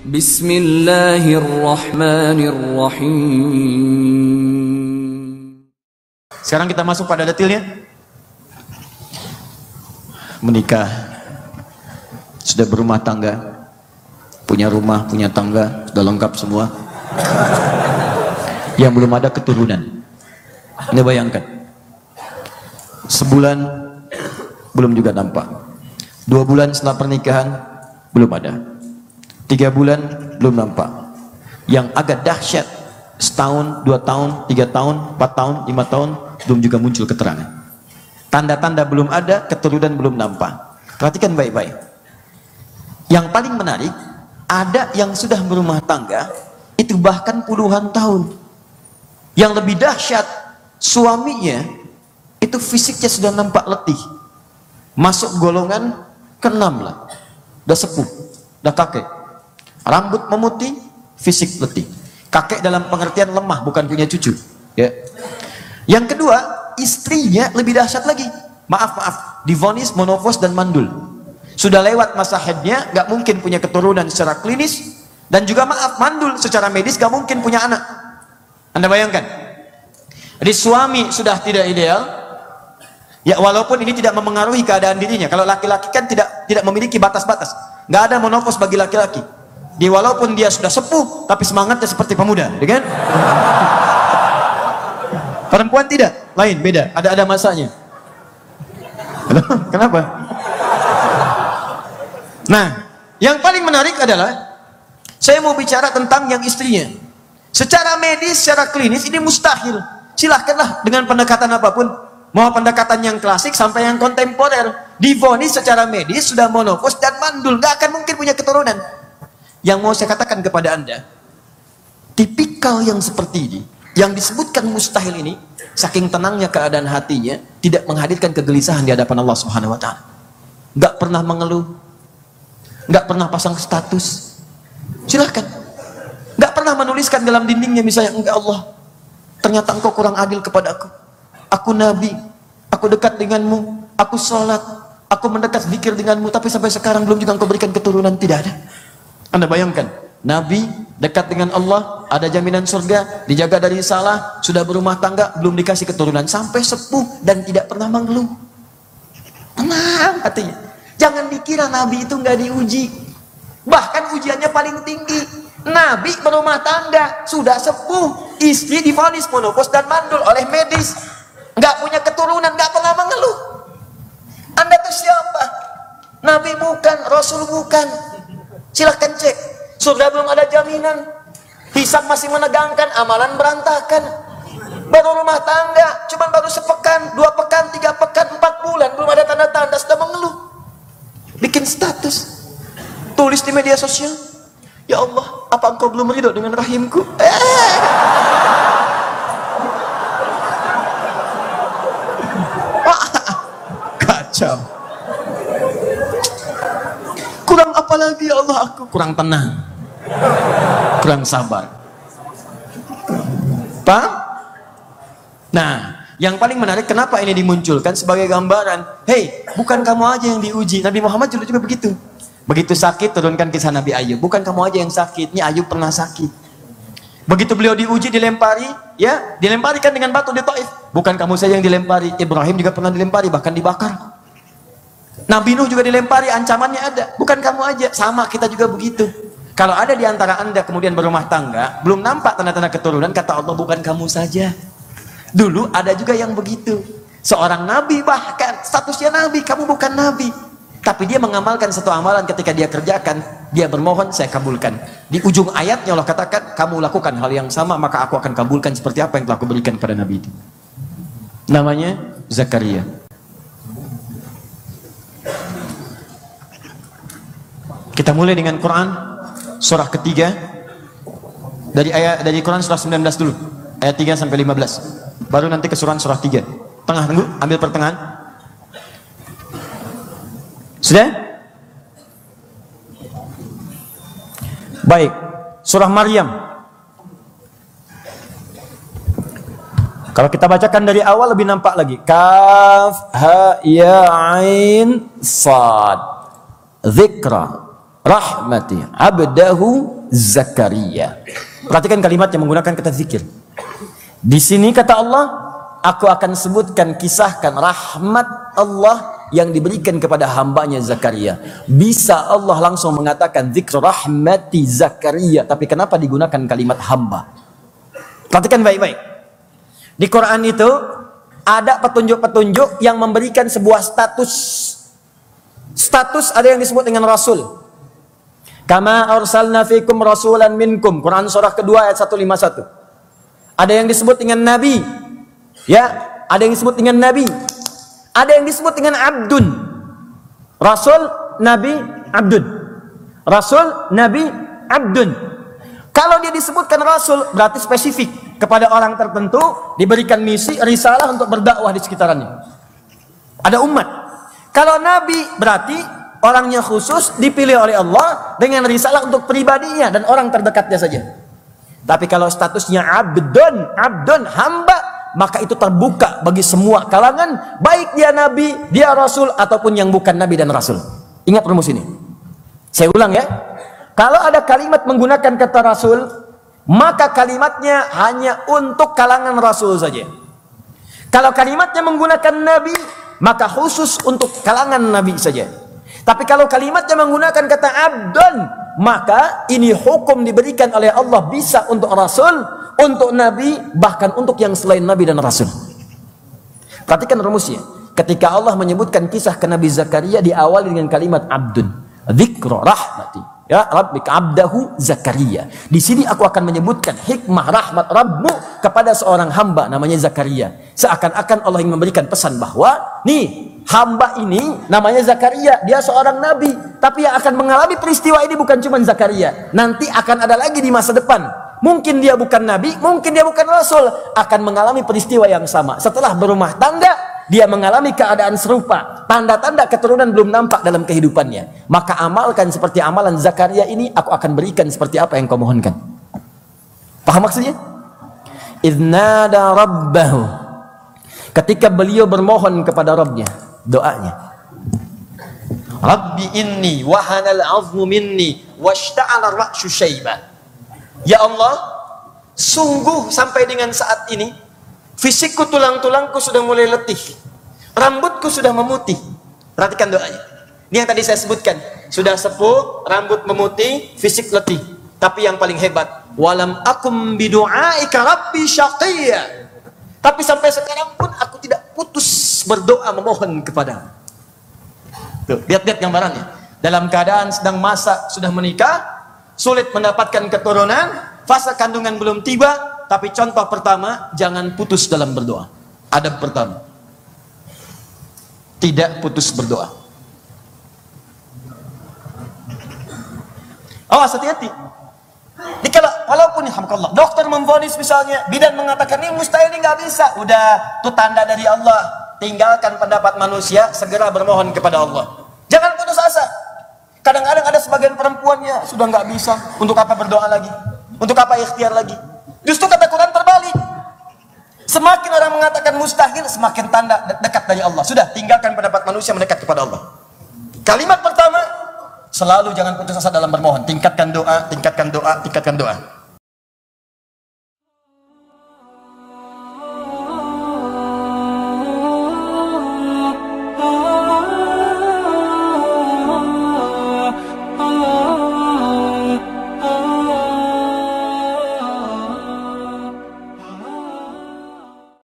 Bismillahirrahmanirrahim. Sekarang kita masuk pada detailnya. Menikah, sudah berumah tangga, punya rumah, punya tangga, sudah lengkap semua. Yang belum ada keturunan. Anda bayangkan, sebulan belum juga nampak, 2 bulan setelah pernikahan belum ada, 3 bulan belum nampak. Yang agak dahsyat, setahun, 2 tahun, 3 tahun, 4 tahun, 5 tahun belum juga muncul keterangan. Tanda-tanda belum ada, keturunan belum nampak. Perhatikan baik-baik. Yang paling menarik, ada yang sudah berumah tangga itu bahkan puluhan tahun. Yang lebih dahsyat, suaminya itu fisiknya sudah nampak letih, masuk golongan ke-6 lah, udah sepuh, udah kakek, rambut memutih, fisik letih. Kakek dalam pengertian lemah, bukan punya cucu ya. Yang kedua, istrinya lebih dahsyat lagi. Maaf, divonis monofos dan mandul, sudah lewat masa haidnya, gak mungkin punya keturunan secara klinis, dan juga maaf, mandul secara medis, gak mungkin punya anak. Anda bayangkan, jadi suami sudah tidak ideal ya, walaupun ini tidak memengaruhi keadaan dirinya. Kalau laki-laki kan tidak memiliki batas-batas, nggak ada monopos bagi laki-laki. Walaupun dia sudah sepuh, tapi semangatnya seperti pemuda, ya kan? Perempuan tidak, lain, beda, ada masanya. Kenapa? Nah, yang paling menarik adalah saya mau bicara tentang yang istrinya. Secara medis, secara klinis ini mustahil. Silahkanlah dengan pendekatan apapun, mau pendekatan yang klasik sampai yang kontemporer, divonis secara medis sudah monofos dan mandul, gak akan mungkin punya keturunan. Yang mau saya katakan kepada Anda, tipikal yang seperti ini, yang disebutkan mustahil ini, saking tenangnya keadaan hatinya, tidak menghadirkan kegelisahan di hadapan Allah Subhanahu wa Ta'ala. Gak pernah mengeluh, gak pernah pasang status. Silahkan. Gak pernah menuliskan dalam dindingnya misalnya, enggak Allah, ternyata engkau kurang adil kepada aku nabi, aku dekat denganmu, aku sholat, aku mendekat zikir denganmu, tapi sampai sekarang belum juga engkau berikan keturunan. Tidak ada. Anda bayangkan, nabi dekat dengan Allah, ada jaminan surga, dijaga dari salah, sudah berumah tangga, belum dikasih keturunan, sampai sepuh dan tidak pernah mengeluh. Tenang hatinya. Jangan dikira nabi itu nggak diuji, bahkan ujiannya paling tinggi. Nabi berumah tangga, sudah sepuh, istri divonis monopos dan mandul oleh medis, nggak punya keturunan, nggak pernah mengeluh. Anda itu siapa? Nabi bukan, Rasul bukan. Silahkan cek, surga belum ada jaminan, hisab masih menegangkan, amalan berantakan. Baru rumah tangga, cuman baru sepekan, 2 pekan, 3 pekan, 4 bulan, belum ada tanda-tanda sudah mengeluh. Bikin status, tulis di media sosial, ya Allah, apa engkau belum ridho dengan rahimku? Kacau. Kurang apa lagi ya Allah, aku kurang tenang, kurang sabar. Paham? Nah, yang paling menarik, kenapa ini dimunculkan sebagai gambaran? Hei, bukan kamu aja yang diuji. Nabi Muhammad juga begitu. Begitu sakit, turunkan kisah Nabi Ayub. Bukan kamu aja yang sakit, ini Ayub pernah sakit. Begitu beliau diuji, dilempari, ya, dilemparikan dengan batu di Taif. Bukan kamu saja yang dilempari, Ibrahim juga pernah dilempari, bahkan dibakar. Nabi Nuh juga dilempari, ancamannya ada. Bukan kamu aja, sama kita juga begitu. Kalau ada di antara Anda kemudian berumah tangga, belum nampak tanda-tanda keturunan, kata Allah, bukan kamu saja. Dulu ada juga yang begitu. Seorang Nabi bahkan, statusnya Nabi, kamu bukan Nabi. Tapi dia mengamalkan satu amalan, ketika dia kerjakan, dia bermohon, saya kabulkan. Di ujung ayatnya Allah katakan, kamu lakukan hal yang sama, maka aku akan kabulkan seperti apa yang telah aku berikan pada Nabi itu. Namanya Zakaria. Kita mulai dengan Quran, surah ketiga, dari Quran surah 19 dulu, ayat 3 sampai 15. Baru nanti ke surah 3. Tengah, tunggu, ambil pertengahan. Sudah? Baik, surah Maryam. Kalau kita bacakan dari awal lebih nampak lagi. Kaf, ha, ya, ain, sad. Dzikra rahmati abdahu Zakaria. Perhatikan kalimat yang menggunakan kata zikir. Di sini kata Allah, aku akan sebutkan, kisahkan rahmat Allah yang diberikan kepada hambanya Zakaria. Bisa Allah langsung mengatakan zikr rahmati Zakaria, tapi kenapa digunakan kalimat hamba? Perhatikan baik-baik. Di Quran itu ada petunjuk-petunjuk yang memberikan sebuah status. Status ada yang disebut dengan rasul. Kama arsalna fikum rasulan minkum. Quran surah kedua ayat 151. Ada yang disebut dengan nabi. Ya, ada yang disebut dengan nabi. Ada yang disebut dengan abdun. Rasul, nabi, abdun. Rasul, nabi, abdun. Kalau dia disebutkan rasul, berarti spesifik kepada orang tertentu, diberikan misi, risalah untuk berdakwah di sekitarannya. Ada umat. Kalau nabi berarti orangnya khusus, dipilih oleh Allah dengan risalah untuk pribadinya dan orang terdekatnya saja. Tapi kalau statusnya abdun, hamba, maka itu terbuka bagi semua kalangan, baik dia nabi, dia rasul, ataupun yang bukan nabi dan rasul. Ingat rumus ini. Saya ulang ya. Kalau ada kalimat menggunakan kata rasul, maka kalimatnya hanya untuk kalangan rasul saja. Kalau kalimatnya menggunakan nabi, maka khusus untuk kalangan nabi saja. Tapi kalau kalimatnya menggunakan kata abdun, maka ini hukum diberikan oleh Allah bisa untuk rasul, untuk nabi, bahkan untuk yang selain nabi dan rasul. Perhatikan rumusnya. Ketika Allah menyebutkan kisah ke Nabi Zakaria, diawali dengan kalimat abdun, dzikra rahmati ya rabbika abdahu Zakaria. Di sini aku akan menyebutkan hikmah rahmat Rabbmu kepada seorang hamba namanya Zakaria. Seakan-akan Allah ingin memberikan pesan bahwa nih, hamba ini namanya Zakaria, dia seorang nabi, tapi yang akan mengalami peristiwa ini bukan cuma Zakaria, nanti akan ada lagi di masa depan. Mungkin dia bukan nabi, mungkin dia bukan rasul, akan mengalami peristiwa yang sama. Setelah berumah tangga, dia mengalami keadaan serupa. Tanda-tanda keturunan belum nampak dalam kehidupannya. Maka amalkan seperti amalan Zakaria ini, aku akan berikan seperti apa yang kau mohonkan. Paham maksudnya? Idnada rabbahu. Ketika beliau bermohon kepada Rabbnya, doanya, Rabbi inni wahanal azmu minni washta'ala ra'syu syaiba. Ya Allah, sungguh sampai dengan saat ini fisikku, tulang-tulangku sudah mulai letih, rambutku sudah memutih. Perhatikan doanya. Ini yang tadi saya sebutkan. Sudah sepuh, rambut memutih, fisik letih. Tapi yang paling hebat, walam akum bidu'aika rabbi syaqiyya. Tapi sampai sekarang pun aku tidak putus berdoa memohon kepadamu. Tuh, lihat-lihat gambarannya. Dalam keadaan sedang masa sudah menikah, sulit mendapatkan keturunan, fase kandungan belum tiba, tapi contoh pertama, jangan putus dalam berdoa. Adab pertama, tidak putus berdoa. Awas, hati-hati. Walaupun alhamdulillah, dokter memvonis misalnya, bidan mengatakan ini mustahil, ini nggak bisa. Udah, itu tanda dari Allah. Tinggalkan pendapat manusia, segera bermohon kepada Allah. Jangan putus asa. Kadang-kadang ada sebagian perempuannya sudah nggak bisa. Untuk apa berdoa lagi? Untuk apa ikhtiar lagi? Justru kata Quran terbalik. Semakin orang mengatakan mustahil, semakin tanda dekat dari Allah. Sudah, tinggalkan pendapat manusia, mendekat kepada Allah. Kalimat pertama, selalu jangan putus asa dalam bermohon. Tingkatkan doa, tingkatkan doa, tingkatkan doa.